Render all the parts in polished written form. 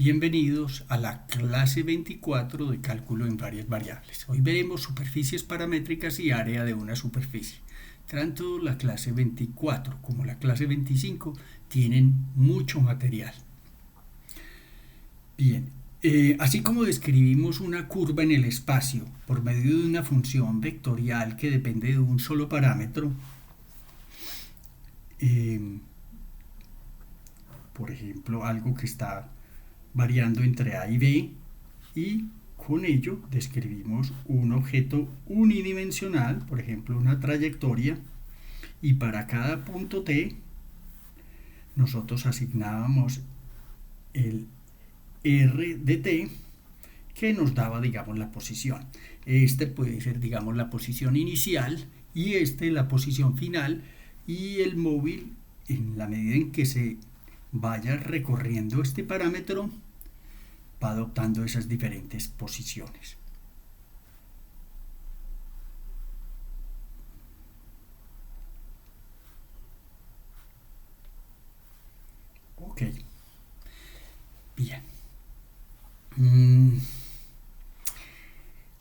Bienvenidos a la clase 24 de cálculo en varias variables. Hoy veremos superficies paramétricas y área de una superficie. Tanto la clase 24 como la clase 25 tienen mucho material. Bien, así como describimos una curva en el espacio por medio de una función vectorial que depende de un solo parámetro, por ejemplo, algo que está variando entre A y B, y con ello describimos un objeto unidimensional, por ejemplo una trayectoria, y para cada punto T nosotros asignábamos el R de T que nos daba, digamos, la posición. Este puede ser, digamos, la posición inicial y la posición final, y el móvil, en la medida en que se vaya recorriendo este parámetro, va adoptando esas diferentes posiciones. Ok, bien.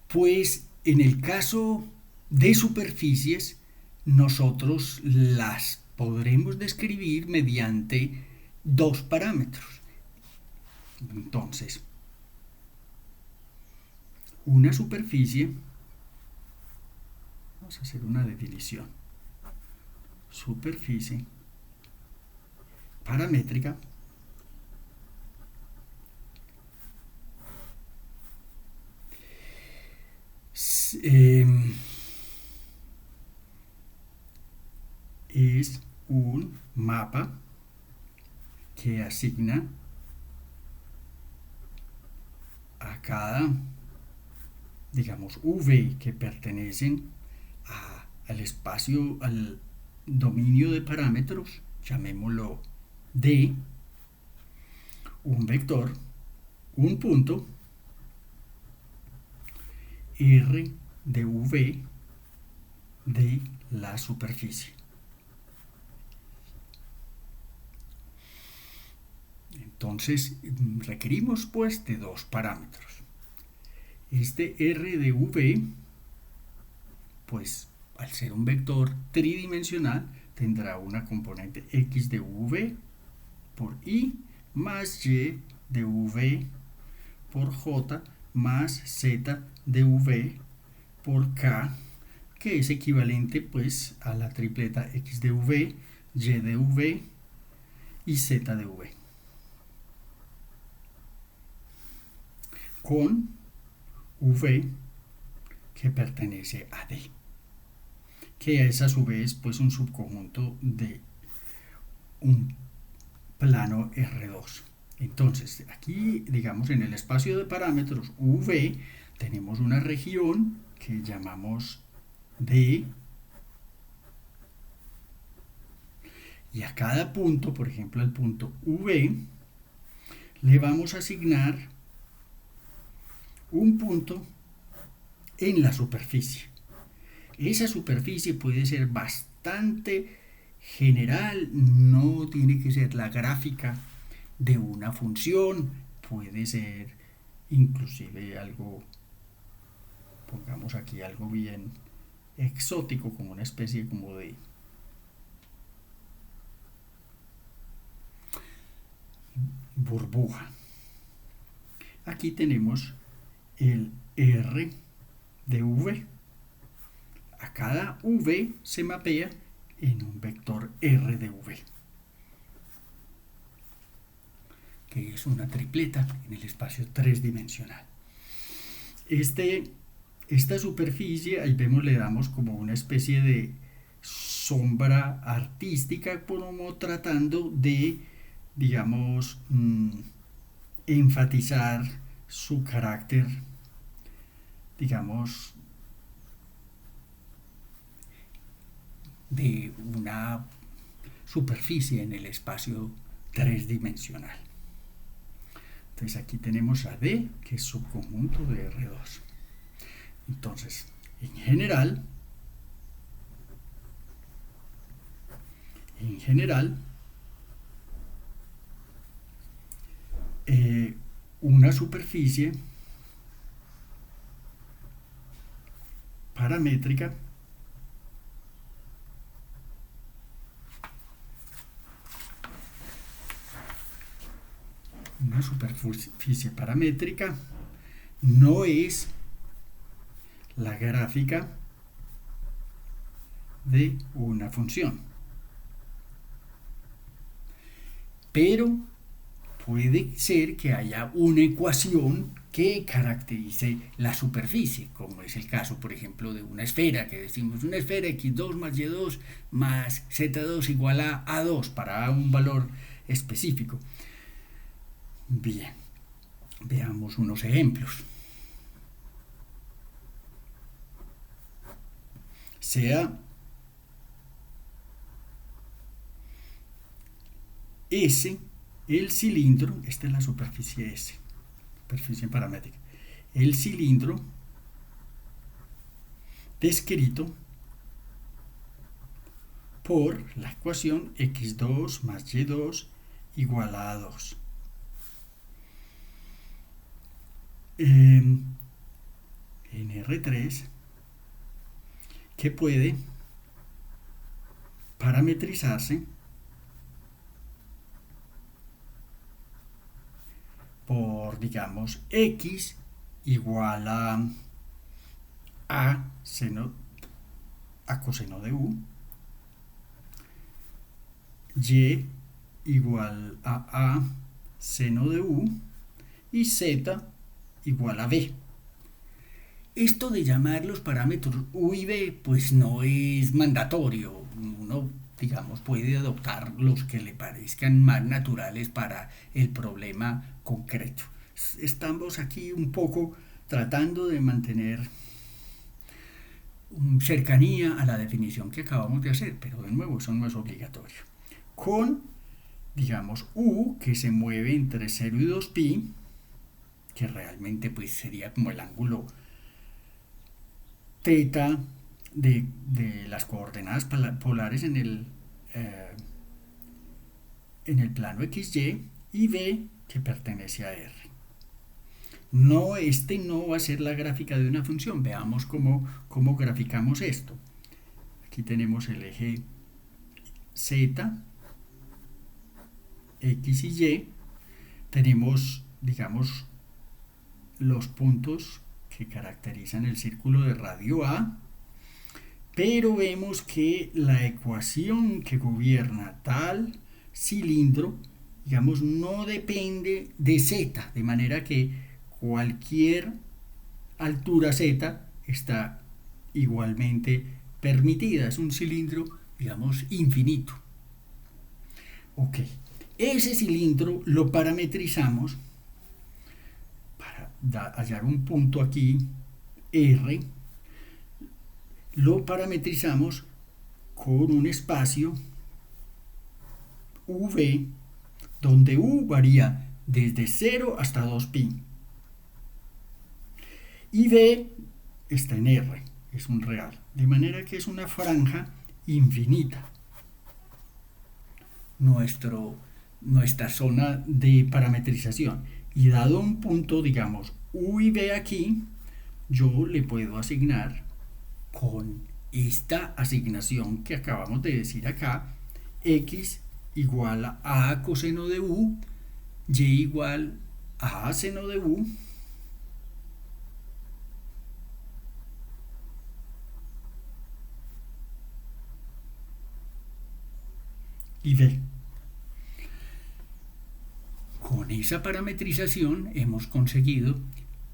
Pues en el caso de superficies, nosotros las podremos describir mediante dos parámetros. Entonces, una superficie, vamos a hacer una definición, superficie paramétrica es un mapa que asigna a cada, digamos, V que pertenecen al espacio, al dominio de parámetros, llamémoslo D, un vector, un punto, R de V de la superficie. Entonces requerimos pues de dos parámetros. Este R de V, pues al ser un vector tridimensional, tendrá una componente X de V por Y más Y de V por J más Z de V por K, que es equivalente pues a la tripleta X de V, Y de V y Z de V, con V que pertenece a D, que es a su vez pues un subconjunto de un plano R2. Entonces, aquí, digamos, en el espacio de parámetros V, tenemos una región que llamamos D, y a cada punto, por ejemplo, al punto V, le vamos a asignar un punto en la superficie. Esa superficie puede ser bastante general, no tiene que ser la gráfica de una función, puede ser inclusive algo, pongamos aquí algo bien exótico, como una especie como de burbuja. Aquí tenemos el R de V. A cada V se mapea en un vector R de V, que es una tripleta en el espacio tridimensional. Esta superficie, ahí vemos, le damos como una especie de sombra artística, como tratando de, digamos, enfatizar su carácter, digamos, de una superficie en el espacio tridimensional. Entonces aquí tenemos a D, que es subconjunto de R2. Entonces, en general, una superficie paramétrica no es la gráfica de una función, pero puede ser que haya una ecuación que caracterice la superficie, como es el caso, por ejemplo, de una esfera, que decimos una esfera x2 más y2 más z2 igual a a2 para un valor específico. Bien, veamos unos ejemplos. Sea S el cilindro, esta es la superficie S, superficie paramétrica, el cilindro descrito por la ecuación x2 más y2 igual a 2. En R3, que puede parametrizarse por, digamos, x igual a coseno de u, y igual a seno de u y z igual a b. Esto de llamar los parámetros u y b pues no es mandatorio. Uno, digamos, puede adoptar los que le parezcan más naturales para el problema concreto. Estamos aquí un poco tratando de mantener cercanía a la definición que acabamos de hacer, pero de nuevo eso no es obligatorio. Con, digamos, u que se mueve entre 0 y 2pi, que realmente pues sería como el ángulo θ de las coordenadas polares en el plano XY, y b que pertenece a R. No, no va a ser la gráfica de una función. Veamos cómo graficamos esto. Aquí tenemos el eje Z, X y Y. Tenemos, digamos, los puntos que caracterizan el círculo de radio A, pero vemos que la ecuación que gobierna tal cilindro, digamos, no depende de Z, de manera que cualquier altura Z está igualmente permitida. Es un cilindro, digamos, infinito. Ok, ese cilindro lo parametrizamos para hallar un punto aquí, R, lo parametrizamos con un espacio V, donde U varía desde 0 hasta 2pi. Y B está en R, es un real. De manera que es una franja infinita. Nuestra zona de parametrización. Y dado un punto, digamos, U y B aquí, yo le puedo asignar con esta asignación que acabamos de decir acá, x igual a coseno de u, y igual a seno de u, y b. Con esa parametrización hemos conseguido,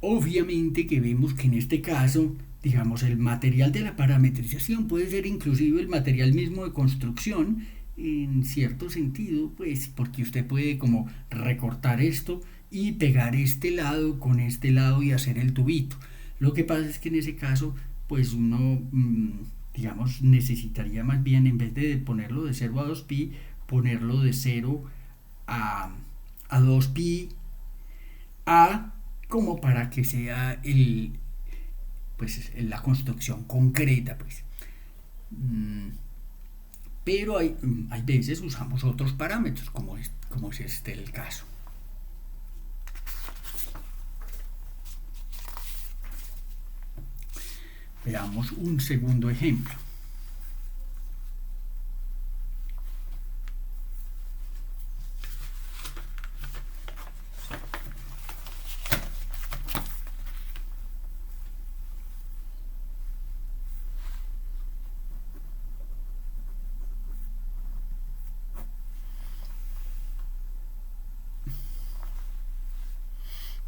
obviamente que vemos que en este caso, digamos, el material de la parametrización puede ser inclusive el material mismo de construcción, en cierto sentido, pues porque usted puede como recortar esto y pegar este lado con este lado y hacer el tubito. Lo que pasa es que en ese caso, pues uno, digamos, necesitaría más bien, en vez de ponerlo de 0 a 2pi, ponerlo de 0 a 2pi a, como para que sea pues la construcción concreta, pues. Pero hay veces usamos otros parámetros, como es este el caso. Veamos un segundo ejemplo.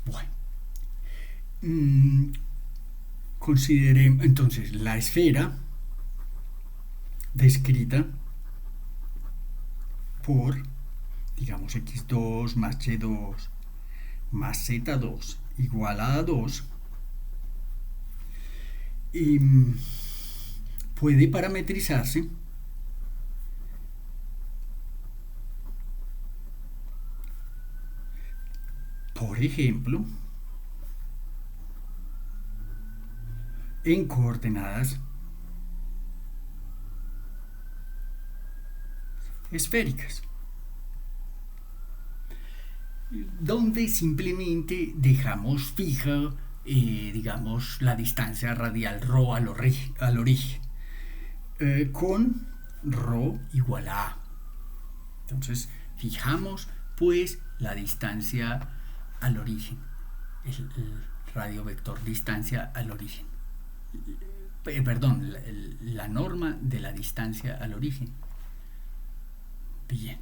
Bueno, consideremos entonces la esfera descrita por, digamos, x2 más y2 más z2 igual a 2, puede parametrizarse por ejemplo en coordenadas esféricas, donde simplemente dejamos fija, digamos, la distancia radial ρ al origen, con ρ igual a A. Entonces, fijamos pues la distancia al origen, el radio vector distancia al origen. Perdón, la norma de la distancia al origen. Bien.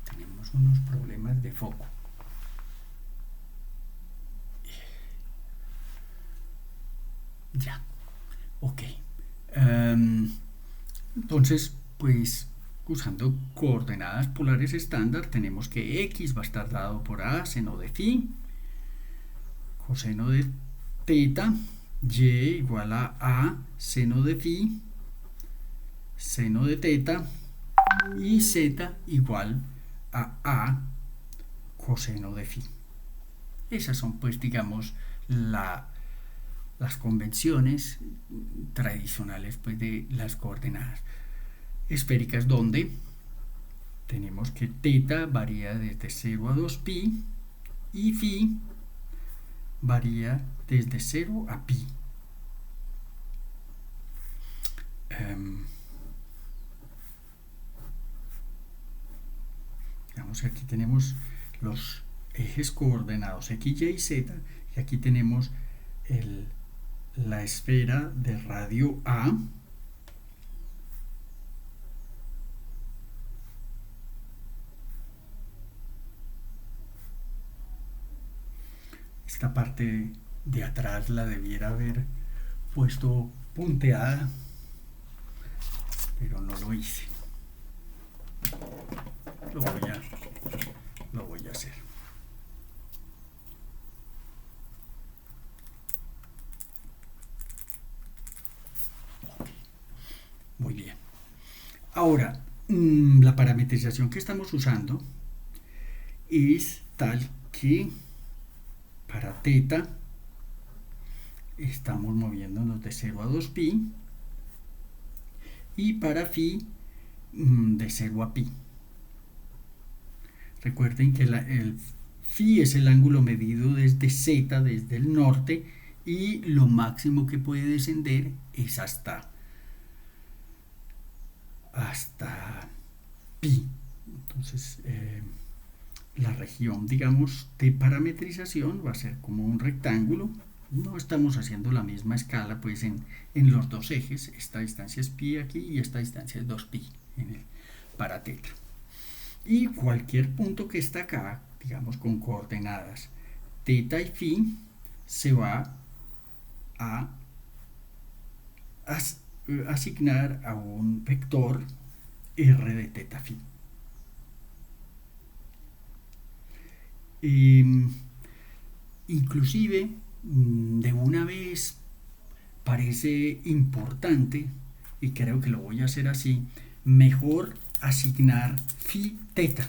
Tenemos unos problemas de foco. Ya. Ok. Entonces, pues usando coordenadas polares estándar, tenemos que x va a estar dado por a seno de phi, coseno de teta, y igual a seno de phi, seno de teta, y z igual a coseno de phi. Esas son, pues, digamos, las convenciones tradicionales, pues, de las coordenadas esféricas, donde tenemos que teta varía desde 0 a 2pi y phi varía desde 0 a pi. Digamos que aquí tenemos los ejes coordenados x, y, z, y aquí tenemos la esfera de radio A, esta parte de atrás la debiera haber puesto punteada, pero no lo hice. Lo voy a hacer. Muy bien. Ahora, la parametrización que estamos usando es tal que para teta estamos moviéndonos de 0 a 2pi y para phi de 0 a pi. Recuerden que el phi es el ángulo medido desde z, desde el norte, y lo máximo que puede descender es hasta pi. Entonces, la región, digamos, de parametrización va a ser como un rectángulo. No estamos haciendo la misma escala, pues, en los dos ejes. Esta distancia es pi aquí y esta distancia es 2pi para teta. Y cualquier punto que está acá, digamos, con coordenadas teta y phi, se va a asignar a un vector r de teta phi. Inclusive, de una vez parece importante, y creo que lo voy a hacer así, mejor asignar phi teta,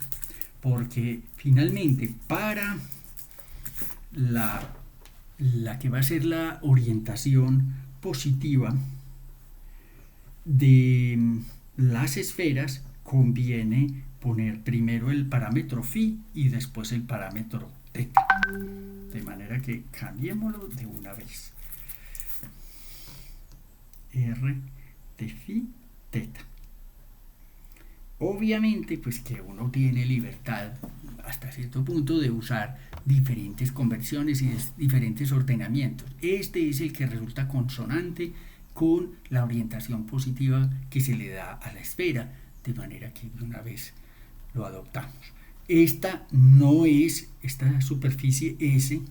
porque finalmente para la que va a ser la orientación positiva de las esferas, conviene poner primero el parámetro phi y después el parámetro teta. De manera que cambiémoslo de una vez. R de phi teta. Obviamente, pues que uno tiene libertad hasta cierto punto de usar diferentes conversiones y diferentes ordenamientos. Este es el que resulta consonante con la orientación positiva que se le da a la esfera, de manera que de una vez lo adoptamos. Esta superficie S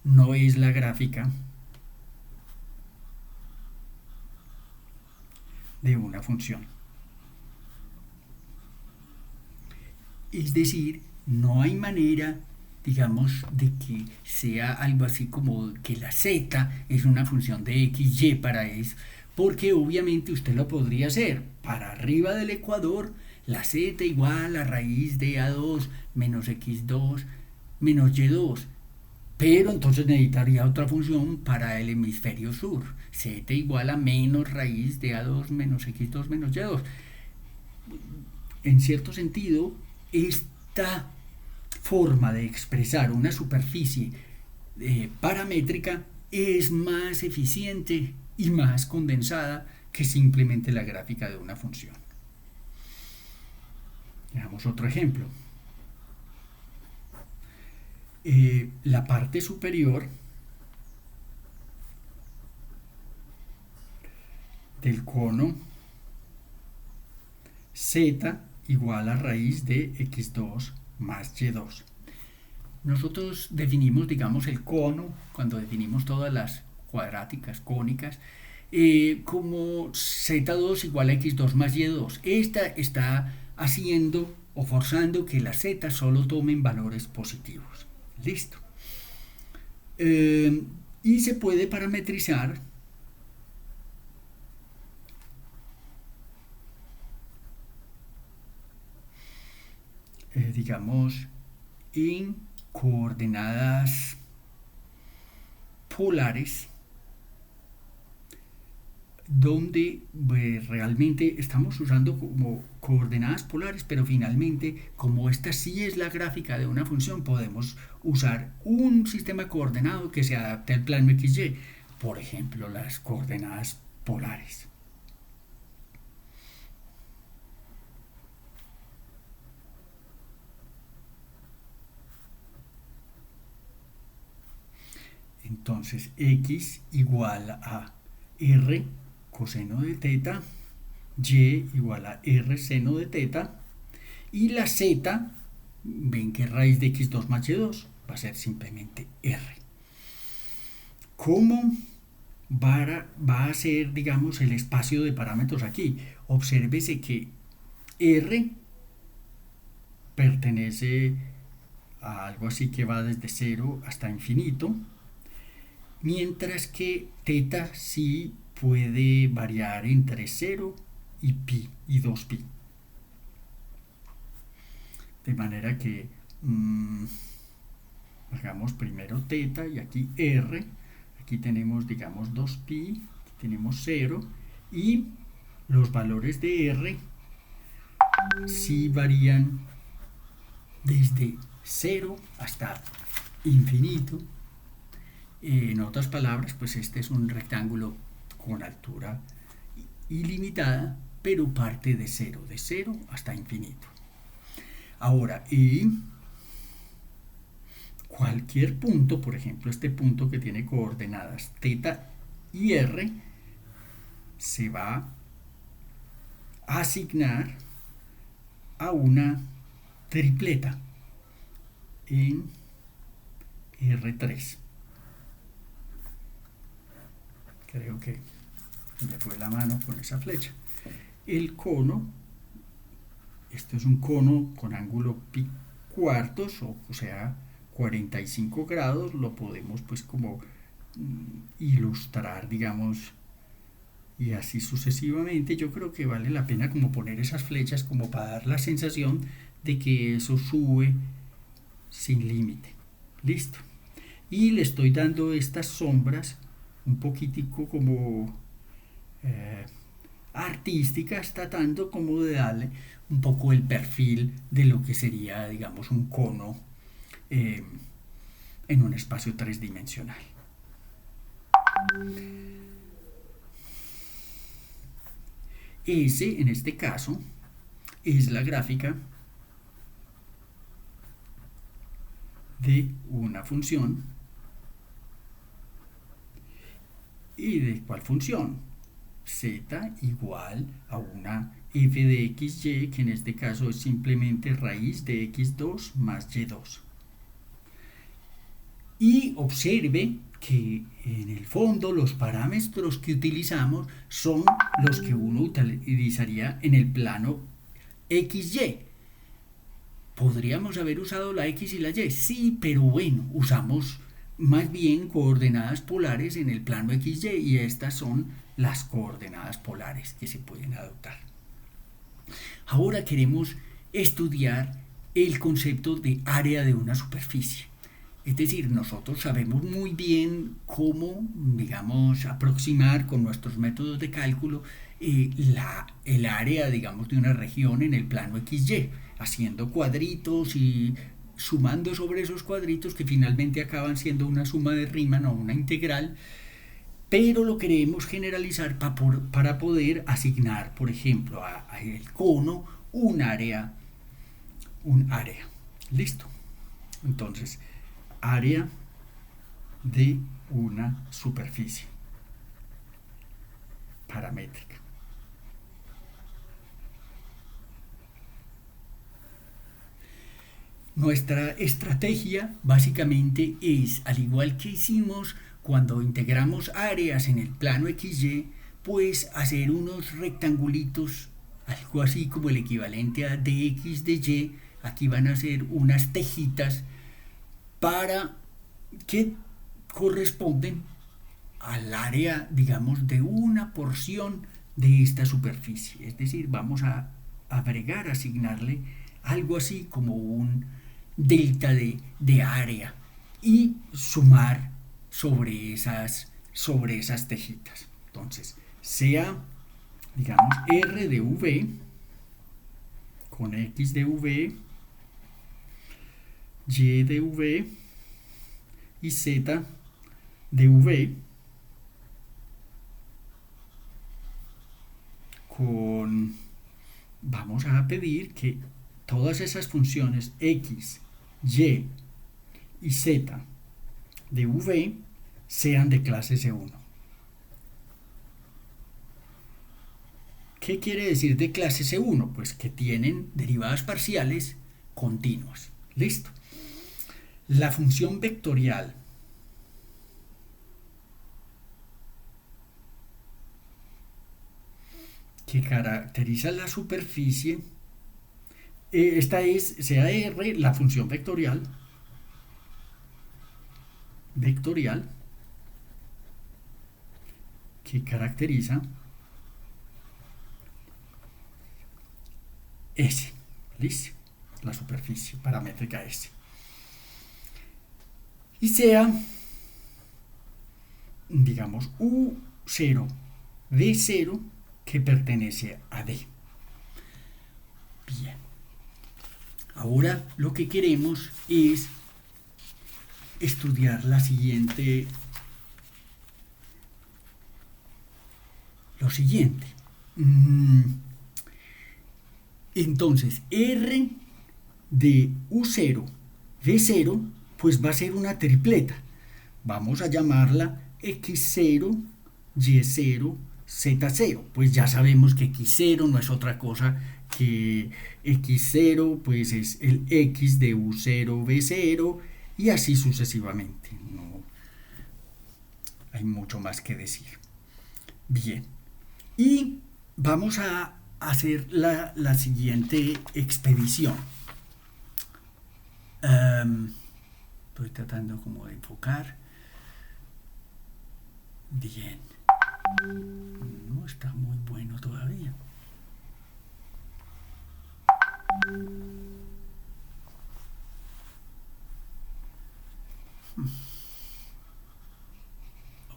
no es la gráfica de una función. Es decir, no hay manera, digamos, de que sea algo así como que la z es una función de x, y para eso, porque obviamente usted lo podría hacer para arriba del ecuador, la z igual a raíz de a2 menos x2 menos y2, pero entonces necesitaría otra función para el hemisferio sur, z igual a menos raíz de a2 menos x2 menos y2. En cierto sentido, esta forma de expresar una superficie paramétrica es más eficiente y más condensada que simplemente la gráfica de una función. Veamos otro ejemplo. La parte superior del cono z igual a raíz de x2 más y2. Nosotros definimos, digamos, el cono, cuando definimos todas las cuadráticas, cónicas, como z2 igual a x2 más y2. Esta está haciendo o forzando que las z solo tomen valores positivos. Listo. Y se puede parametrizar digamos, en coordenadas polares, donde realmente estamos usando como coordenadas polares, pero finalmente, como esta sí es la gráfica de una función, podemos usar un sistema coordenado que se adapte al plano XY, por ejemplo, las coordenadas polares. Entonces, x igual a r coseno de teta, y igual a r seno de teta, y la z, ven que raíz de x2 más y2 va a ser simplemente r. ¿Cómo va a ser, digamos, el espacio de parámetros aquí? Obsérvese que r pertenece a algo así que va desde 0 hasta infinito, mientras que teta sí puede variar entre 0 y pi y 2pi. De manera que hagamos primero teta y aquí r, aquí tenemos, digamos, 2pi, aquí tenemos 0, y los valores de r sí varían desde 0 hasta infinito. En otras palabras, pues este es un rectángulo con altura ilimitada, pero parte de 0 hasta infinito. Ahora, y cualquier punto, por ejemplo, este punto que tiene coordenadas teta y r, se va a asignar a una tripleta en R3. Creo que me fue la mano con esa flecha. El cono, esto es un cono con ángulo pi cuartos, o sea, 45 grados, lo podemos pues como ilustrar, digamos, y así sucesivamente. Yo creo que vale la pena como poner esas flechas como para dar la sensación de que eso sube sin límite. Listo. Y le estoy dando estas sombras un poquitico como artísticas, tratando como de darle un poco el perfil de lo que sería, digamos, un cono en un espacio tridimensional. S, en este caso, es la gráfica de una función. ¿Y de cuál función? Z igual a una f de xy, que en este caso es simplemente raíz de x2 más y2. Y observe que en el fondo los parámetros que utilizamos son los que uno utilizaría en el plano XY. ¿Podríamos haber usado la X y la Y? Sí, pero bueno, usamos más bien coordenadas polares en el plano XY y estas son las coordenadas polares que se pueden adoptar. Ahora queremos estudiar el concepto de área de una superficie. Es decir, nosotros sabemos muy bien cómo, digamos, aproximar con nuestros métodos de cálculo el área, digamos, de una región en el plano XY, haciendo cuadritos y sumando sobre esos cuadritos que finalmente acaban siendo una suma de Riemann o una integral, pero lo queremos generalizar para poder asignar, por ejemplo, al cono un área. ¿Listo? Entonces, área de una superficie paramétrica. Nuestra estrategia básicamente es, al igual que hicimos cuando integramos áreas en el plano XY, pues hacer unos rectangulitos, algo así como el equivalente a dx de y. Aquí van a ser unas tejitas para que corresponden al área, digamos, de una porción de esta superficie. Es decir, vamos a agregar, asignarle algo así como un delta de área y sumar sobre esas tejitas. Entonces, sea, digamos, R de V con X de V, Y de V y Z de V vamos a pedir que todas esas funciones X, Y y Z de V sean de clase C1. ¿Qué quiere decir de clase C1? Pues que tienen derivadas parciales continuas. Listo. La función vectorial que caracteriza la superficie, esta es, sea R, la función vectorial que caracteriza S, ¿listo? La superficie paramétrica S. Y sea, digamos, U0, D0, que pertenece a D. Bien. Ahora lo que queremos es estudiar lo siguiente. Entonces, R de U0, D0, pues va a ser una tripleta. Vamos a llamarla X0, Y0, Z0. Pues ya sabemos que X0 no es otra cosa que X0, pues es el X de U0, B0 y así sucesivamente. No hay mucho más que decir. Bien. Y vamos a hacer la siguiente expedición. Estoy tratando como de enfocar. Bien. No está muy bueno todavía.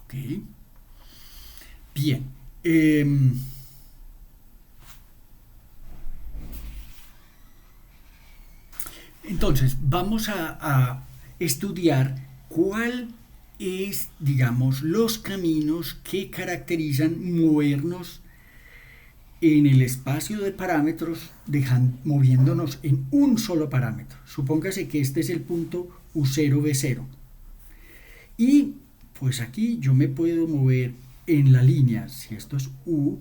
Ok. Bien. Entonces, vamos a estudiar ¿Cuál es, digamos, los caminos que caracterizan movernos en el espacio de parámetros, moviéndonos en un solo parámetro? Supóngase que este es el punto U0, V0. Y pues aquí yo me puedo mover en la línea, si esto es U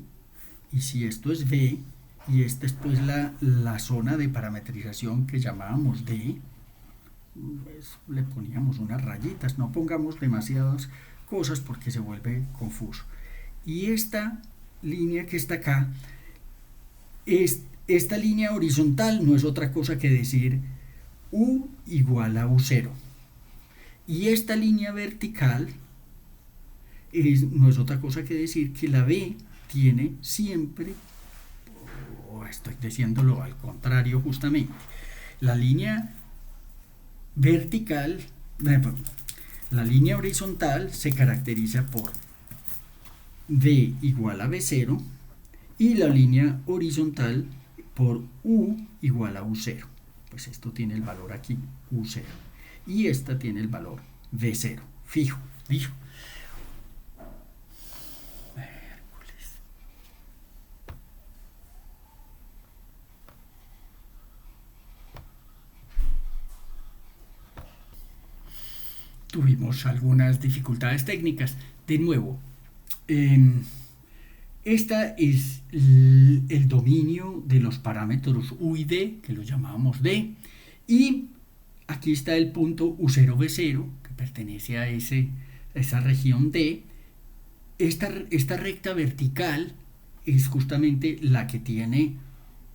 y si esto es V, y esta es pues la zona de parametrización que llamábamos D, pues le poníamos unas rayitas, no pongamos demasiadas cosas porque se vuelve confuso. Y esta línea que está acá, esta línea horizontal no es otra cosa que decir U igual a U0. Y esta línea vertical no es otra cosa que decir que la B tiene siempre, o estoy diciéndolo al contrario justamente, la línea vertical, la línea horizontal se caracteriza por D igual a B0 y la línea horizontal por U igual a U0. Pues esto tiene el valor aquí, U0. Y esta tiene el valor V0, fijo. Tuvimos algunas dificultades técnicas. De nuevo, esta es el dominio de los parámetros U y D, que los llamábamos D, y aquí está el punto U0, V0, que pertenece a esa región D. Esta recta vertical es justamente la que tiene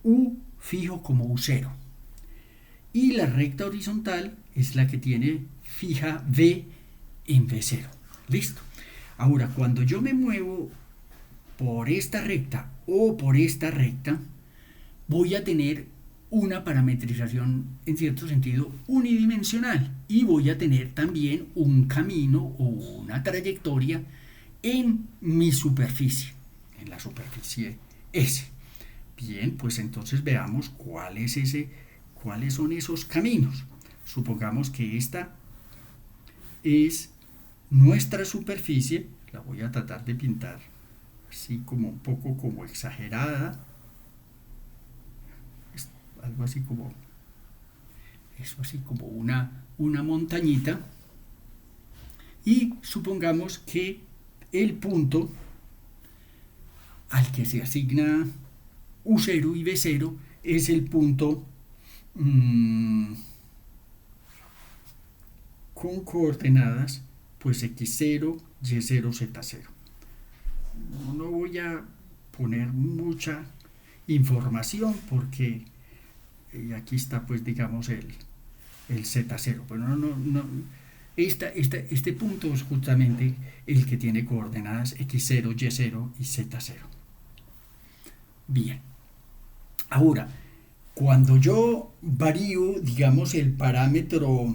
U fijo como U0. Y la recta horizontal es la que tiene fija V en V0. Listo. Ahora, cuando yo me muevo por esta recta o por esta recta, voy a tener una parametrización en cierto sentido unidimensional y voy a tener también un camino o una trayectoria en mi superficie, en la superficie S. Bien, pues entonces veamos cuáles son esos caminos. Supongamos que esta es nuestra superficie, la voy a tratar de pintar así como un poco como exagerada, algo así como una montañita, y supongamos que el punto al que se asigna U0 y V0 es el punto con coordenadas pues X0, Y0, Z0. No voy a poner mucha información porque aquí está pues digamos el Z0, pero este punto es justamente el que tiene coordenadas X0, Y0 y Z0. Bien, ahora cuando yo varío digamos el parámetro,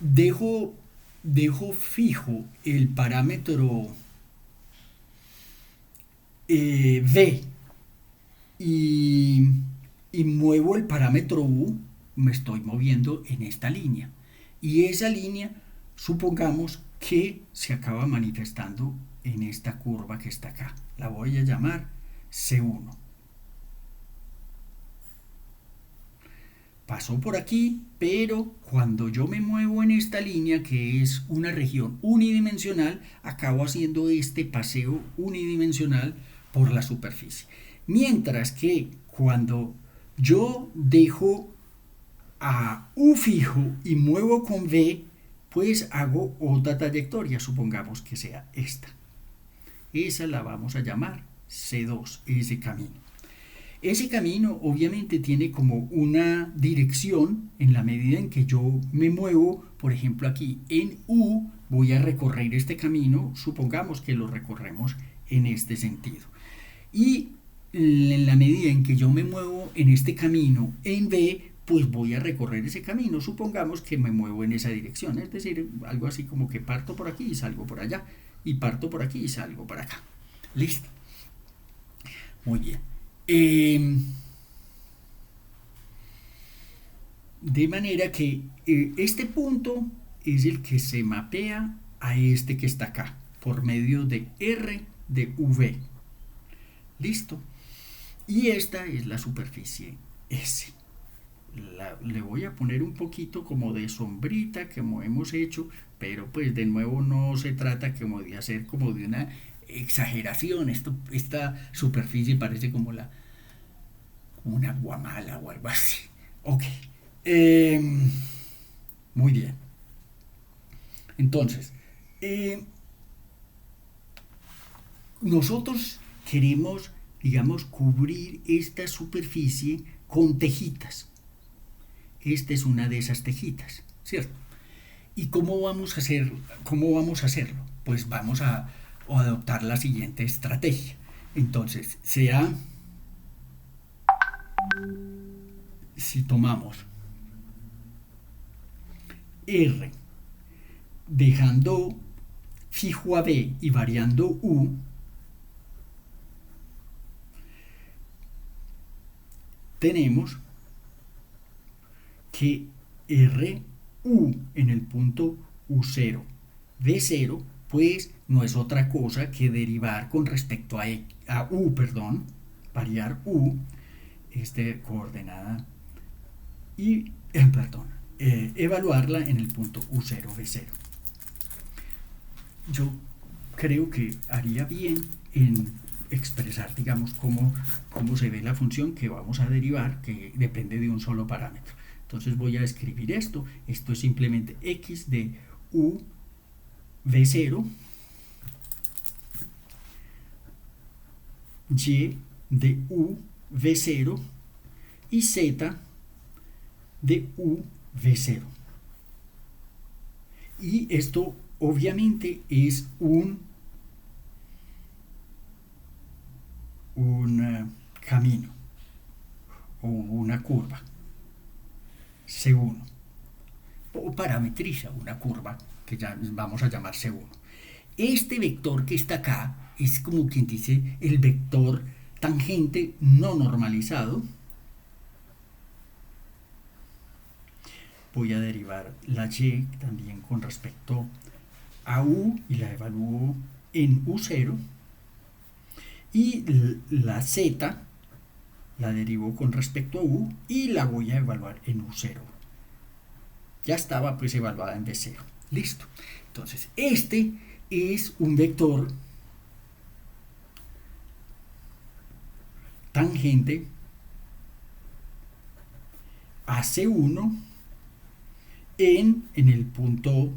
dejo fijo el parámetro V y muevo el parámetro U, me estoy moviendo en esta línea. Y esa línea, supongamos que se acaba manifestando en esta curva que está acá. La voy a llamar C1. Pasó por aquí, pero cuando yo me muevo en esta línea, que es una región unidimensional, acabo haciendo este paseo unidimensional por la superficie. Mientras que cuando yo dejo a U fijo y muevo con V, pues hago otra trayectoria, supongamos que sea esta. Esa la vamos a llamar C2, ese camino. Ese camino obviamente tiene como una dirección en la medida en que yo me muevo, por ejemplo aquí en U voy a recorrer este camino, supongamos que lo recorremos en este sentido. Y en la medida en que yo me muevo en este camino en V, pues voy a recorrer ese camino, supongamos que me muevo en esa dirección, es decir, algo así como que parto por aquí y salgo por allá, y parto por aquí y salgo por acá. Listo. Muy bien. De manera que este punto es el que se mapea a este que está acá, por medio de R de V. Listo. Y esta es la superficie S. Le voy a poner un poquito como de sombrita, como hemos hecho, pero pues de nuevo no se trata como de hacer como de una exageración. Esta superficie parece como una guamala o algo así. Ok. Eh, Muy bien. Entonces, eh, nosotros queremos, digamos, cubrir esta superficie con tejitas. Esta es una de esas tejitas, ¿cierto? ¿Y cómo vamos a hacerlo? Pues vamos a adoptar la siguiente estrategia. Entonces, si tomamos R dejando fijo a B y variando U, tenemos que RU en el punto U0, V0, pues no es otra cosa que derivar con respecto a U, perdón, variar U, coordenada, y, evaluarla en el punto U0, V0. Yo creo que haría bien en expresar, digamos, cómo se ve la función que vamos a derivar, que depende de un solo parámetro. Entonces voy a escribir esto. Esto es simplemente x de u v0, y de u v0 y z de u v0. Y esto obviamente es un camino o una curva C1, o parametriza una curva que ya vamos a llamar C1. Este vector que está acá es como quien dice el vector tangente no normalizado. Voy a derivar la y también con respecto a u y la evalúo en u0, y la z la derivo con respecto a u y la voy a evaluar en u0. Ya estaba pues evaluada en v0. Listo. Entonces este es un vector tangente a C1 en el punto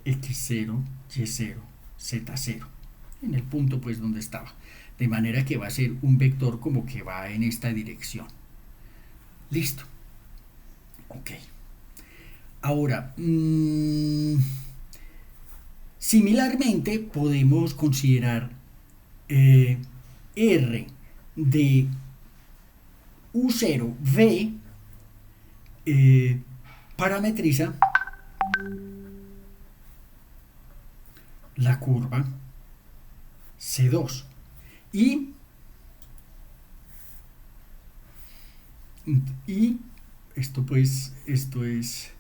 x0, y0, z0, en el punto pues donde estaba, de manera que va a ser un vector como que va en esta dirección. Listo. Ok. Ahora, similarmente podemos considerar R de U0V parametriza la curva C2 y esto es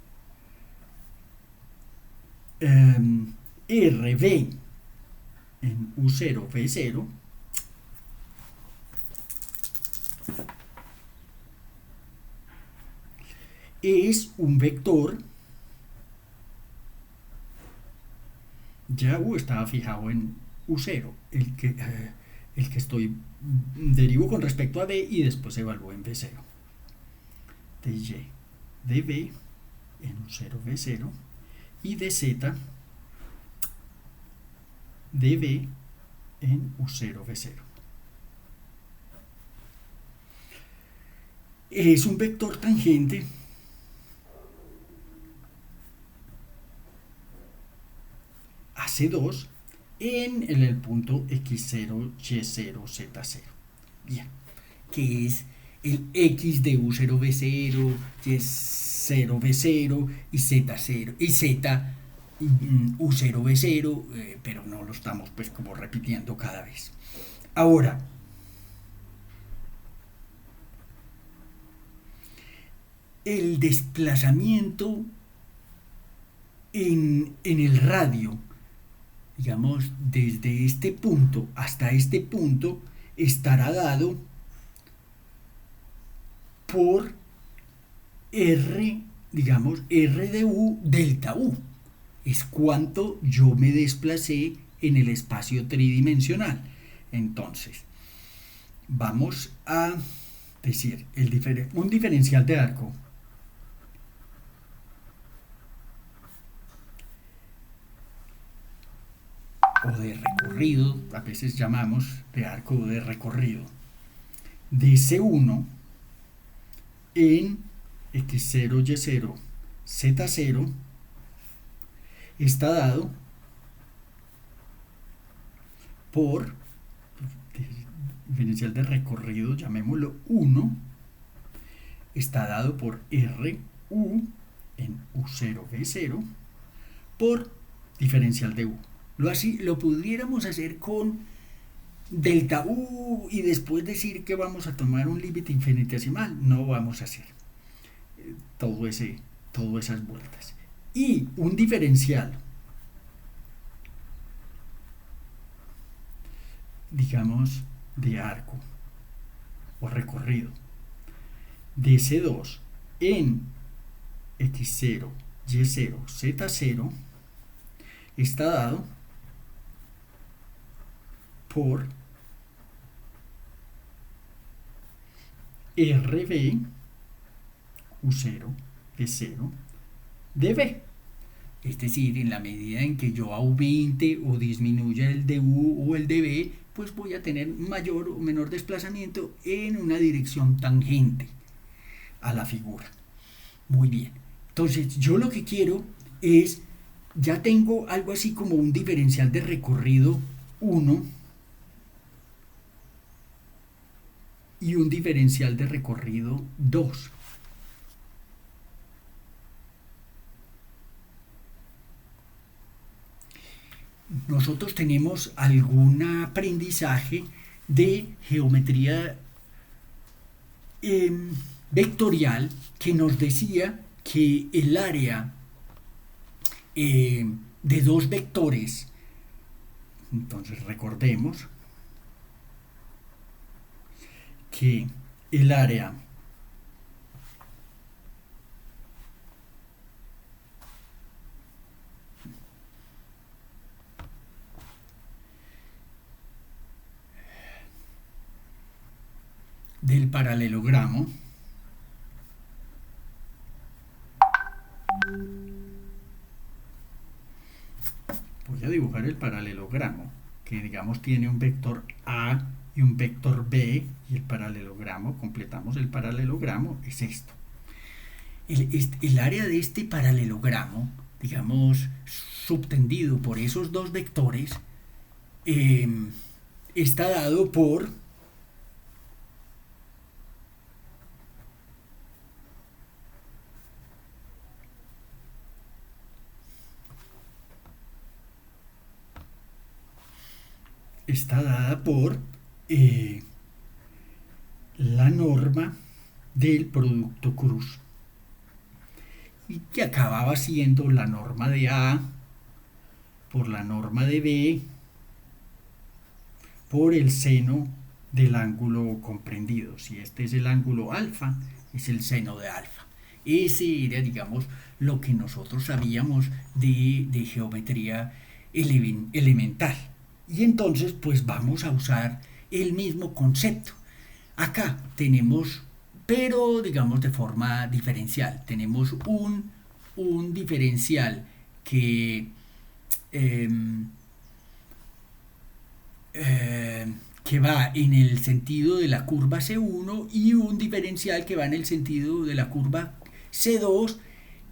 RB en U0 V0 es un vector, ya U estaba fijado en U0, el que derivo con respecto a B y después evalúo en V0, de Y de B en U0 V0 y de Z de B en U0 V0. Es un vector tangente a C2 en el punto X0, Y0, Z0. Bien, que es el X de U0, V0, Y0, V0 y Z0 y Z U0, V0, pero no lo estamos pues como repitiendo cada vez. Ahora, el desplazamiento en el radio, digamos, desde este punto hasta este punto, estará dado por R, digamos, R de U delta U. Es cuánto yo me desplacé en el espacio tridimensional. Entonces, vamos a decir, un diferencial de arco o de recorrido, a veces llamamos de arco o de recorrido, de C1 en X0, Y0, Z0 está dado por diferencial de recorrido, llamémoslo 1, está dado por RU en U0, V0 por diferencial de U. Lo pudiéramos hacer con delta U y después decir que vamos a tomar un límite infinitesimal. No vamos a hacer todas esas vueltas. Y un diferencial, digamos, de arco o recorrido de C2 en X0, Y0, Z0 está dado por RB U0 V0 dB. Es decir, en la medida en que yo aumente o disminuya el dU o el dB, pues voy a tener mayor o menor desplazamiento en una dirección tangente a la figura. Muy bien. Entonces, yo lo que quiero es, ya tengo algo así como un diferencial de recorrido 1 y un diferencial de recorrido 2. Nosotros tenemos algún aprendizaje de geometría vectorial que nos decía que el área de dos vectores, entonces recordemos que el área del paralelogramo voy a dibujar el paralelogramo que digamos tiene un vector A y un vector B y el paralelogramo, completamos el paralelogramo, es esto. El área de este paralelogramo, digamos, subtendido por esos dos vectores, está dado por está dada por la norma del producto cruz y que acababa siendo la norma de A por la norma de B por el seno del ángulo comprendido. Si este es el ángulo alfa, es el seno de alfa. Ese era, digamos, lo que nosotros sabíamos de geometría elemental. Y entonces, pues vamos a usar el mismo concepto. Acá tenemos, pero digamos de forma diferencial, tenemos un diferencial que va en el sentido de la curva C1 y un diferencial que va en el sentido de la curva C2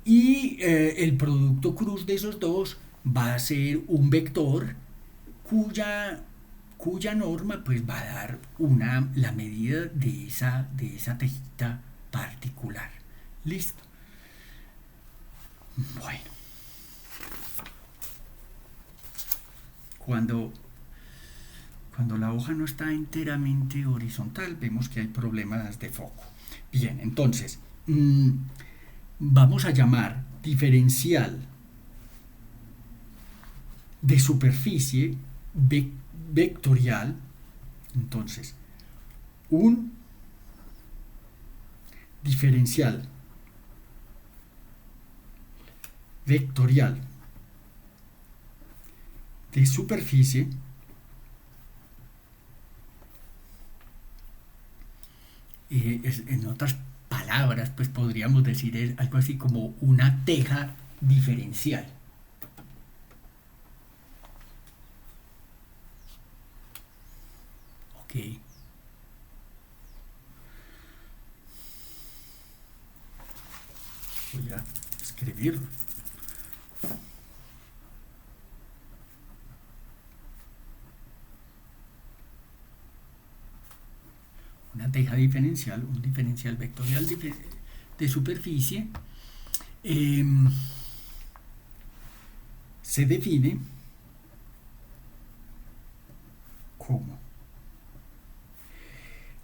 y el producto cruz de esos dos va a ser un vector cuya norma pues va a dar la medida de esa tejita particular. Listo. Bueno, cuando la hoja no está enteramente horizontal, vemos que hay problemas de foco. Bien, entonces, mm, vamos a llamar diferencial de superficie vectorial. Entonces, un diferencial vectorial de superficie en otras palabras, pues podríamos decir es algo así como una teja diferencial. Ok. Voy a escribirlo. Una teja diferencial, un diferencial vectorial de superficie, se define como,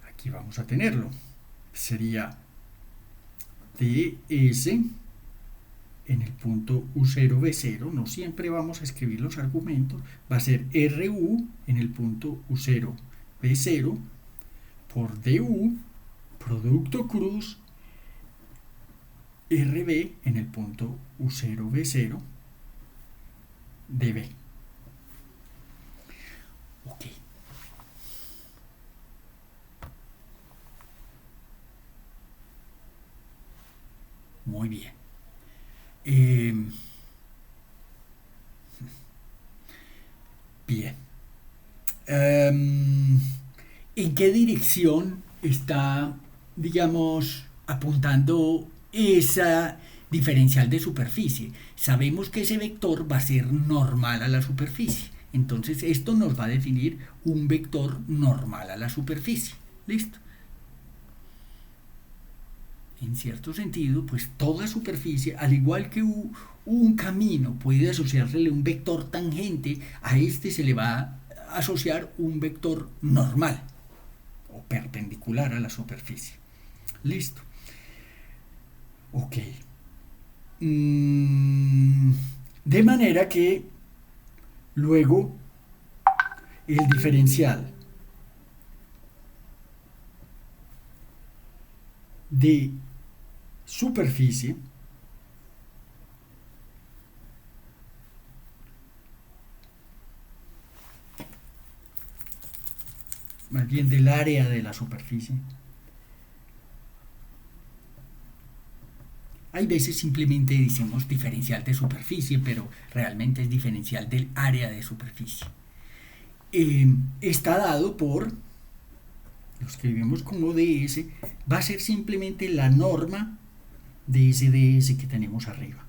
aquí vamos a tenerlo, sería ds en el punto U0, B0, no siempre vamos a escribir los argumentos, va a ser RU en el punto U0, B0, por DU, producto cruz, RB en el punto U0, B0, DB. Ok. Muy bien. Bien. ¿En qué dirección está, digamos, apuntando esa diferencial de superficie? Sabemos que ese vector va a ser normal a la superficie. Entonces esto nos va a definir un vector normal a la superficie. ¿Listo? En cierto sentido, pues toda superficie, al igual que un camino puede asociarle un vector tangente, a este se le va a asociar un vector normal o perpendicular a la superficie. Listo. Ok. De manera que luego el diferencial de superficie más bien del área de la superficie. Hay veces simplemente decimos diferencial de superficie, pero realmente es diferencial del área de superficie. Está dado por, lo escribimos como ds, va a ser simplemente la norma de ese ds que tenemos arriba.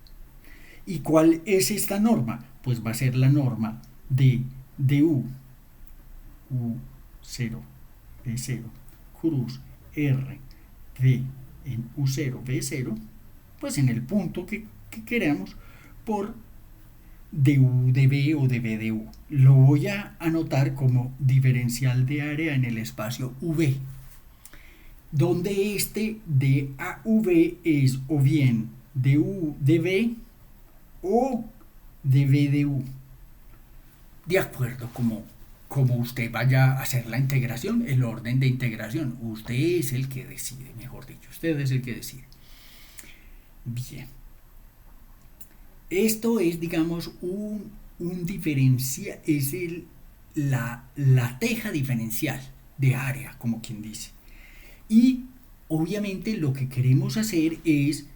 ¿Y cuál es esta norma? Pues va a ser la norma de du, U0, B0, cruz, R, D en U0, B0, pues en el punto que queramos, por du de B o de B de U. Lo voy a anotar como diferencial de área en el espacio V, donde este de AV es o bien de U de B o de B de U. De acuerdo, como usted vaya a hacer la integración, el orden de integración. Usted es el que decide, mejor dicho, usted es el que decide. Bien. Esto es, digamos, un diferencial, es la teja diferencial de área, como quien dice. Y obviamente lo que queremos hacer es,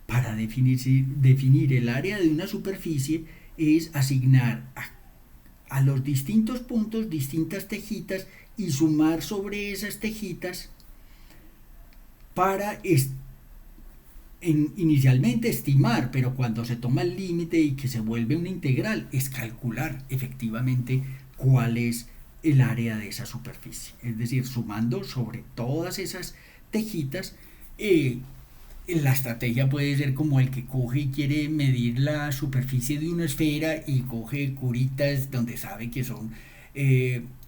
para definir el área de una superficie, es asignar a los distintos puntos distintas tejitas y sumar sobre esas tejitas para inicialmente estimar, pero cuando se toma el límite y que se vuelve una integral, es calcular efectivamente cuál es el área de esa superficie. Es decir, sumando sobre todas esas tejitas, la estrategia puede ser como el que coge y quiere medir la superficie de una esfera y coge curitas donde sabe que son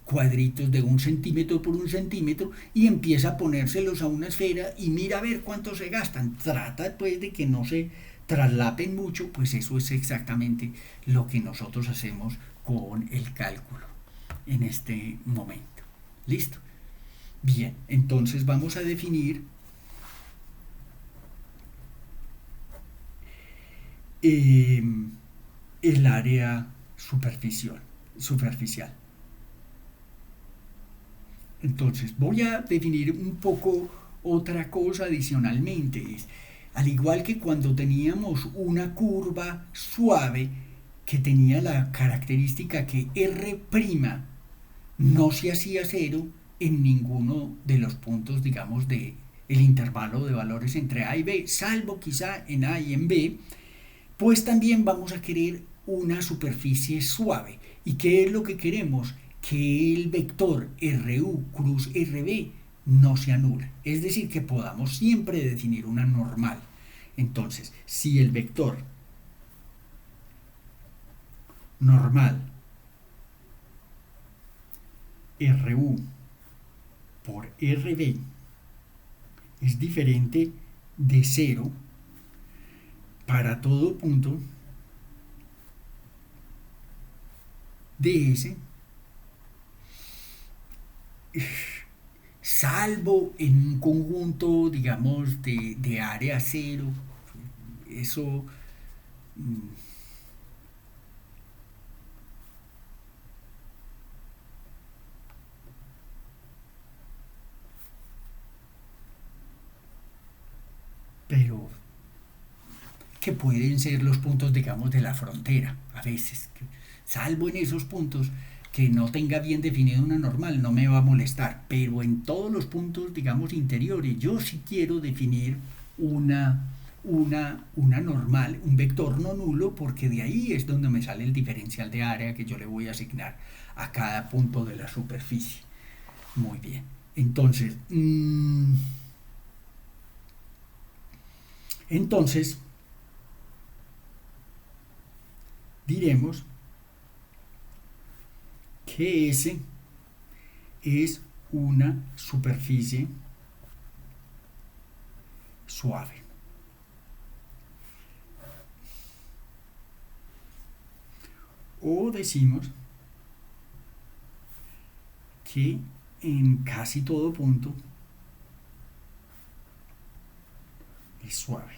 cuadritos de 1 centímetro por 1 centímetro y empieza a ponérselos a una esfera y mira a ver cuánto se gastan. Trata pues de que no se traslapen mucho, pues eso es exactamente lo que nosotros hacemos con el cálculo en este momento. ¿Listo? Bien, entonces vamos a definir eh, el área superficial. Entonces voy a definir un poco otra cosa adicionalmente. Al igual que cuando teníamos una curva suave que tenía la característica que R' no se hacía cero en ninguno de los puntos, digamos, de el intervalo de valores entre A y B, salvo quizá en A y en B, pues también vamos a querer una superficie suave. ¿Y qué es lo que queremos? Que el vector RU cruz RB no se anule. Es decir, que podamos siempre definir una normal. Entonces, si el vector normal RU por RB es diferente de 0 para todo punto de S, salvo en un conjunto, digamos, de área cero, eso pero que pueden ser los puntos, digamos, de la frontera, a veces, salvo en esos puntos que no tenga bien definida una normal, no me va a molestar, pero en todos los puntos, digamos, interiores, yo sí quiero definir una normal, un vector no nulo, porque de ahí es donde me sale el diferencial de área que yo le voy a asignar a cada punto de la superficie. Muy bien. Entonces, entonces diremos que S es una superficie suave. O decimos que en casi todo punto es suave.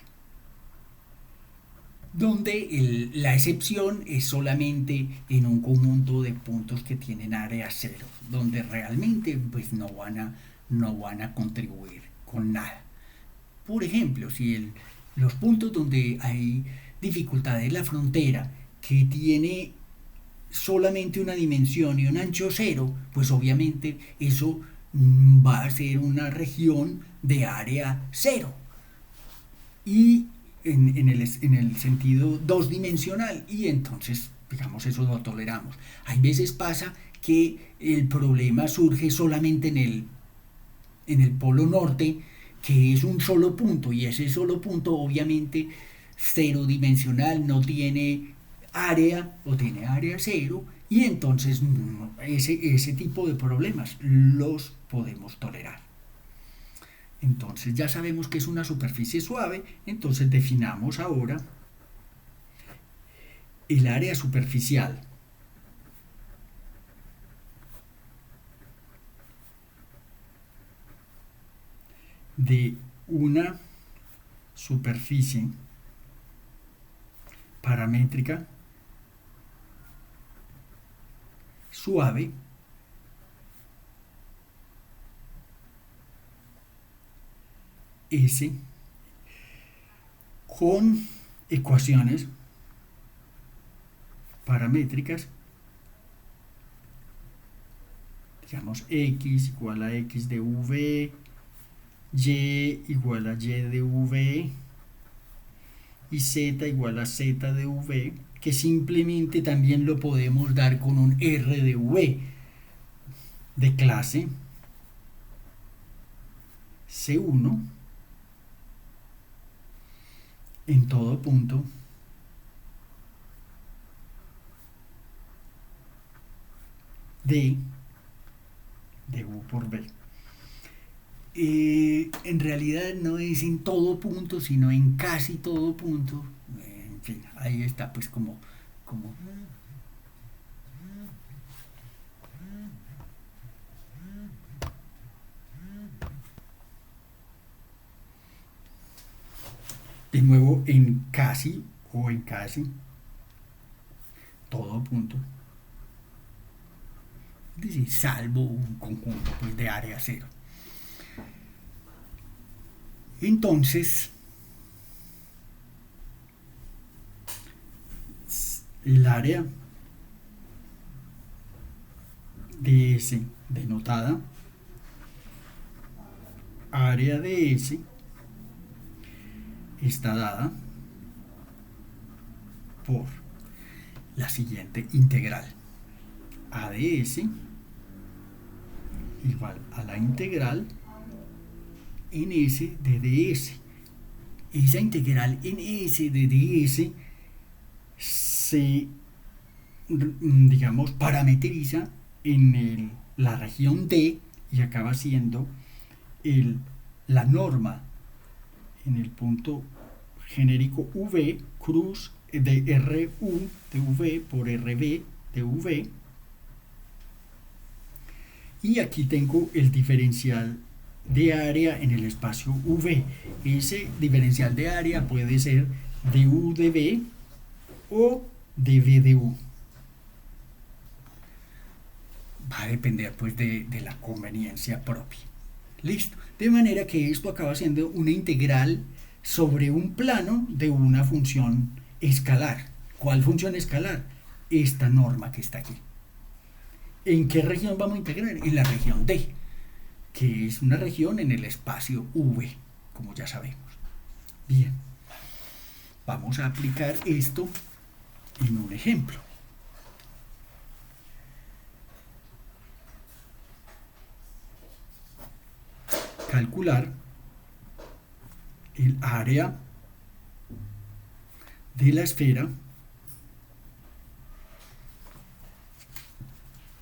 Donde la excepción es solamente en un conjunto de puntos que tienen área cero, donde realmente pues no van a contribuir con nada. Por ejemplo, si los puntos donde hay dificultad en la frontera que tiene solamente una dimensión y un ancho cero, pues obviamente eso va a ser una región de área cero. Y en el sentido dos dimensional, y entonces, digamos, eso lo toleramos. Hay veces pasa que el problema surge solamente en el polo norte, que es un solo punto, y ese solo punto obviamente cero dimensional, no tiene área o tiene área cero, y entonces ese tipo de problemas los podemos tolerar. Entonces ya sabemos que es una superficie suave, entonces definamos ahora el área superficial de una superficie paramétrica suave S con ecuaciones paramétricas, digamos x igual a x de v, y igual a y de v y z igual a z de v, que simplemente también lo podemos dar con un r de v de clase C1 en todo punto de de U por B. En realidad no es en todo punto, sino en casi todo punto. En fin, ahí está pues como de nuevo en casi o en casi todo punto. Es decir, salvo un conjunto pues, de área cero. Entonces, el área de S denotada área de S está dada por la siguiente integral. A de S igual a la integral en S de ds. Esa integral en S de ds se, digamos, parametriza en la región D y acaba siendo la norma en el punto genérico V cruz de RU de V por RB de V. Y aquí tengo el diferencial de área en el espacio V. Ese diferencial de área puede ser de U de V o de V de U. Va a depender pues de la conveniencia propia. Listo. De manera que esto acaba siendo una integral sobre un plano de una función escalar. ¿Cuál función escalar? Esta norma que está aquí. ¿En qué región vamos a integrar? En la región D, que es una región en el espacio V, como ya sabemos. Bien, vamos a aplicar esto en un ejemplo. Calcular el área de la esfera.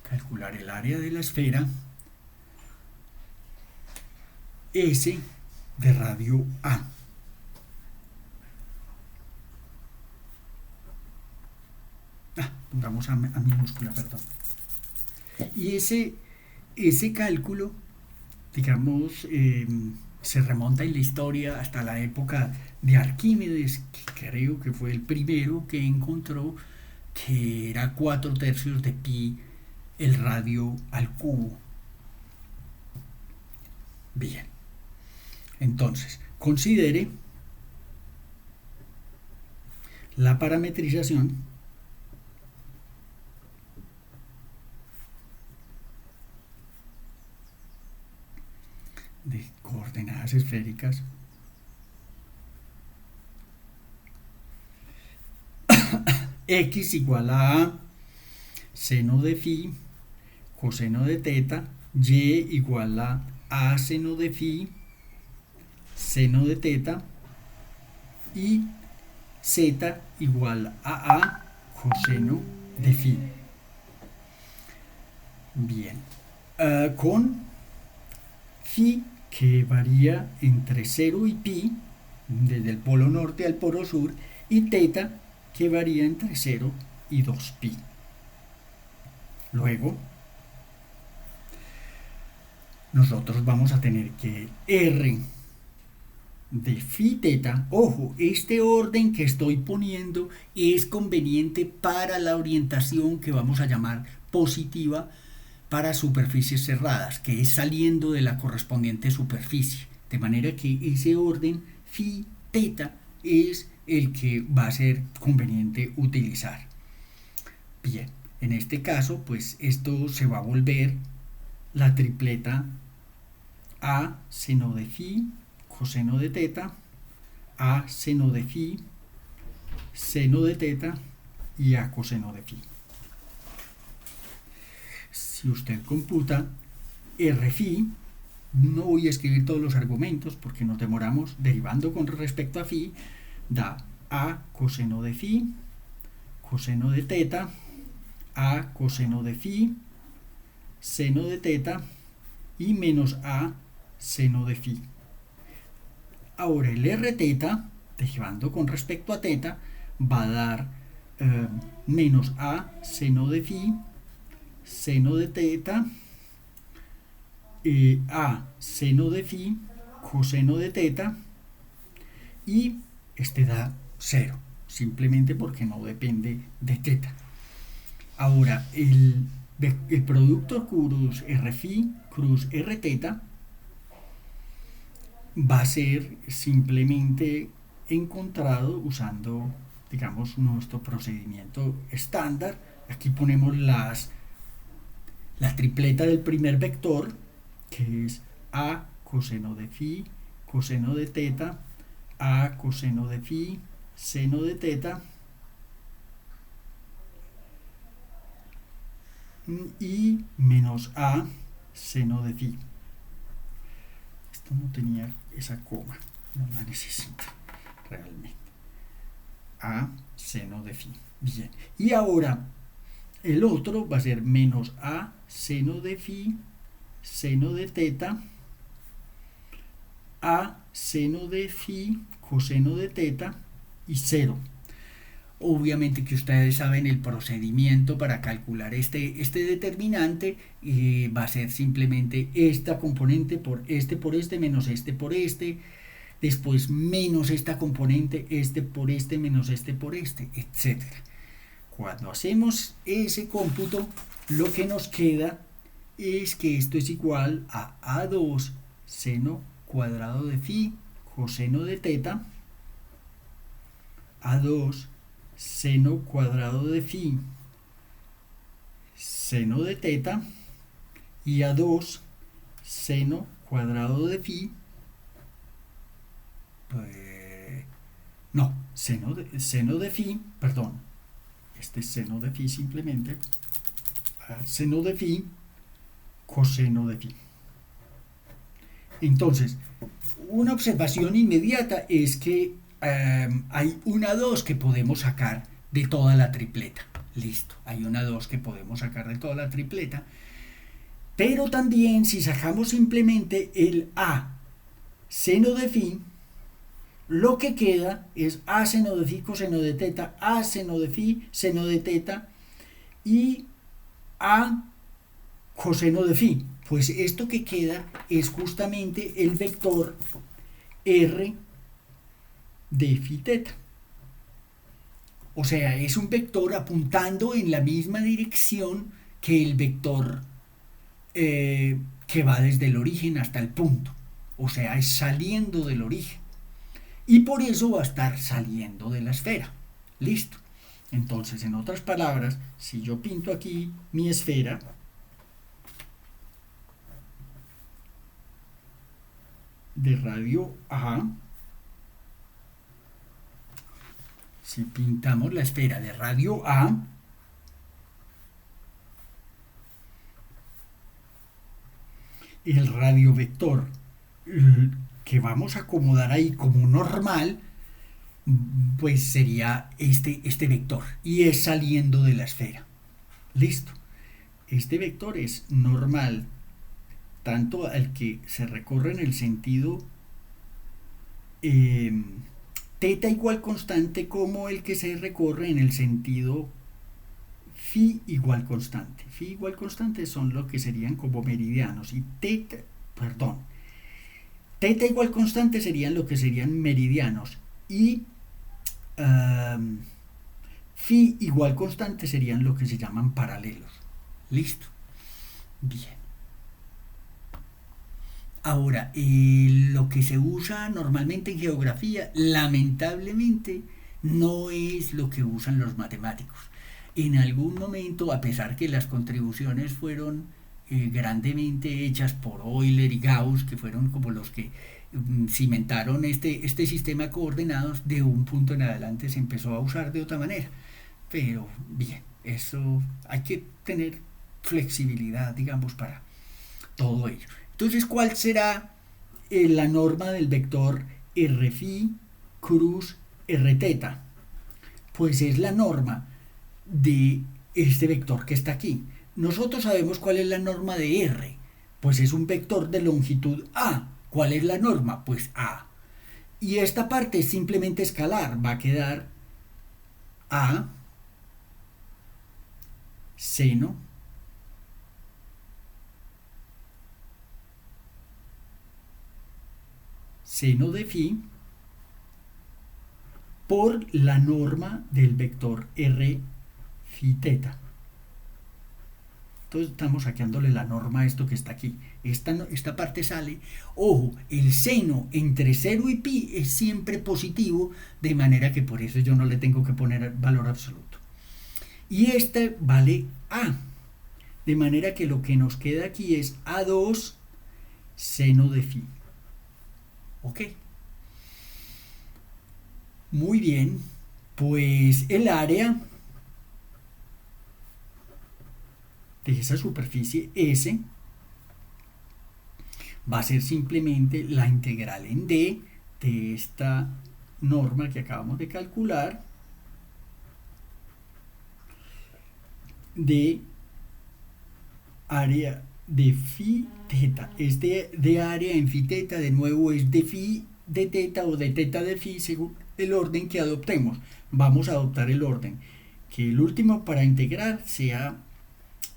Calcular el área de la esfera S de radio A. Pongamos a minúscula, perdón. Y ese cálculo, digamos, se remonta en la historia hasta la época de Arquímedes, que creo que fue el primero que encontró que era 4/3 de pi el radio al cubo. Bien, entonces considere la parametrización de coordenadas esféricas x igual a seno de phi coseno de teta, y igual a seno de phi seno de teta y z igual a coseno de phi. Bien, con phi que varía entre 0 y pi, desde el polo norte al polo sur, y teta que varía entre 0 y 2 pi. Luego, nosotros vamos a tener que R de phi teta, ojo, este orden que estoy poniendo es conveniente para la orientación que vamos a llamar positiva para superficies cerradas, que es saliendo de la correspondiente superficie, de manera que ese orden phi teta es el que va a ser conveniente utilizar. Bien, en este caso, pues esto se va a volver la tripleta a seno de phi coseno de teta, a seno de phi seno de teta y a coseno de phi. Si usted computa R phi, no voy a escribir todos los argumentos porque nos demoramos, derivando con respecto a phi, da a coseno de phi coseno de teta, a coseno de phi seno de teta y menos a seno de phi. Ahora el r teta, derivando con respecto a teta, va a dar menos a seno de phi, seno de teta, a seno de phi, coseno de teta, y este da 0, simplemente porque no depende de teta. Ahora, el producto cruz r phi cruz r teta va a ser simplemente encontrado usando, digamos, nuestro procedimiento estándar. Aquí ponemos la tripleta del primer vector, que es a coseno de phi, coseno de teta, a coseno de phi, seno de teta, y menos a seno de phi. Esto no tenía esa coma, no la necesito realmente. A seno de phi. Bien. Y ahora el otro va a ser menos a seno de phi, seno de teta, a seno de phi, coseno de teta y 0. Obviamente que ustedes saben el procedimiento para calcular este determinante, va a ser simplemente esta componente por este, menos este por este, después menos esta componente, este por este, menos este por este, etc. Cuando hacemos ese cómputo, lo que nos queda es que esto es igual a A2 seno cuadrado de phi coseno de teta, A2 seno cuadrado de phi seno de teta, y A2 seno cuadrado de phi, seno de phi, perdón, este es seno de phi simplemente, seno de phi coseno de phi. Entonces, una observación inmediata es que hay una 2 que podemos sacar de toda la tripleta. Listo, hay una 2 que podemos sacar de toda la tripleta. Pero también si sacamos simplemente el a seno de phi, lo que queda es a seno de phi coseno de teta, a seno de phi seno de teta y a coseno de phi. Pues esto que queda es justamente el vector r de phi teta. O sea, es un vector apuntando en la misma dirección que el vector que va desde el origen hasta el punto. O sea, es saliendo del origen. Y por eso va a estar saliendo de la esfera. Listo. Entonces, en otras palabras, si yo pinto aquí mi esfera, de radio A, si pintamos la esfera de radio A, el radiovector que vamos a acomodar ahí como normal, pues sería este vector, y es saliendo de la esfera. Listo. Este vector es normal tanto al que se recorre en el sentido teta igual constante, como el que se recorre en el sentido phi igual constante. Phi igual constante son lo que serían como meridianos, y teta igual constante serían lo que serían meridianos, y phi igual constante serían lo que se llaman paralelos. Listo. Bien. Ahora, lo que se usa normalmente en geografía, lamentablemente, no es lo que usan los matemáticos. En algún momento, a pesar que las contribuciones fueron grandemente hechas por Euler y Gauss, que fueron como los que cimentaron este sistema de coordenadas, de un punto en adelante se empezó a usar de otra manera. Pero bien, eso hay que tener flexibilidad, digamos, para todo ello. Entonces, ¿cuál será la norma del vector r phi cruz r teta? Pues es la norma de este vector que está aquí. Nosotros sabemos cuál es la norma de r, Pues es un vector de longitud A. ¿Cuál es la norma? Pues A. Y esta parte es simplemente escalar, va a quedar A seno de phi por la norma del vector R phi teta. Entonces estamos saqueándole la norma a esto que está aquí. Esta parte sale. Ojo, el seno entre 0 y pi es siempre positivo, de manera que por eso yo no le tengo que poner valor absoluto. Y este vale A. De manera que lo que nos queda aquí es A2 seno de phi. ¿Ok? Muy bien. Pues el área de esa superficie S va a ser simplemente la integral en D de esta norma que acabamos de calcular de área de phi teta. Este de área en phi teta de nuevo es de phi de teta o de teta de phi según el orden que adoptemos. Vamos a adoptar el orden que el último para integrar sea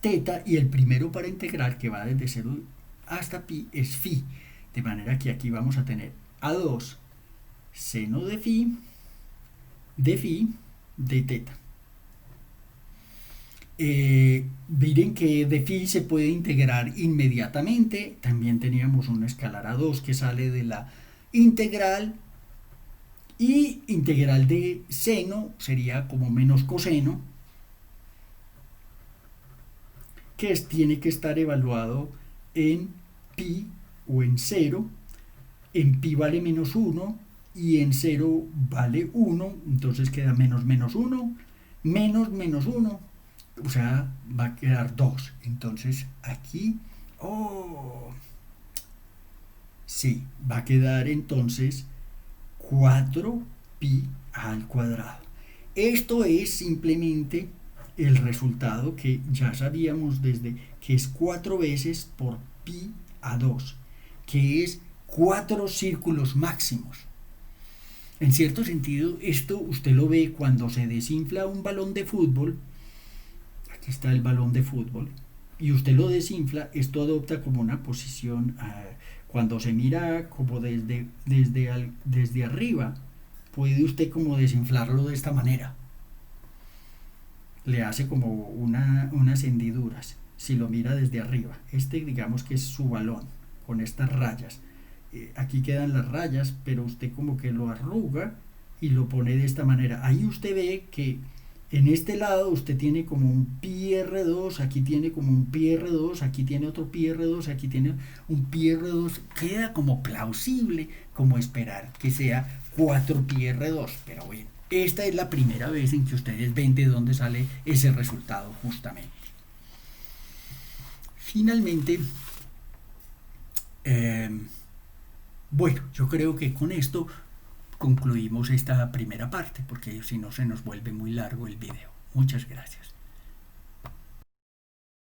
teta y el primero para integrar, que va desde 0 hasta pi, es phi. De manera que aquí vamos a tener A2 seno de phi de teta. Miren que de phi se puede integrar inmediatamente. También teníamos un escalar A2 que sale de la integral, y integral de seno sería como menos coseno, que tiene que estar evaluado en pi o en 0. En pi vale menos 1 y en 0 vale 1, entonces queda menos menos 1, menos menos 1, o sea, va a quedar 2. Entonces aquí, sí, va a quedar entonces 4 pi al cuadrado. Esto es simplemente el resultado que ya sabíamos desde que es 4 veces por pi a 2, que es 4 círculos máximos. En cierto sentido, esto usted lo ve cuando se desinfla un balón de fútbol. Aquí está el balón de fútbol. Y usted lo desinfla, esto adopta como una posición, cuando se mira como desde arriba, puede usted como desinflarlo de esta manera. Le hace como unas hendiduras si lo mira desde arriba. Digamos que es su balón con estas rayas. Aquí quedan las rayas, pero usted como que lo arruga y lo pone de esta manera. Ahí usted ve que en este lado usted tiene como un pi R2, aquí tiene como un pi R2, aquí tiene otro pi R2, aquí tiene un pi R2. Queda como plausible como esperar que sea 4 pi R2, pero bueno, esta es la primera vez en que ustedes ven de dónde sale ese resultado justamente. Finalmente, bueno, yo creo que con esto concluimos esta primera parte, porque si no se nos vuelve muy largo el video. Muchas gracias.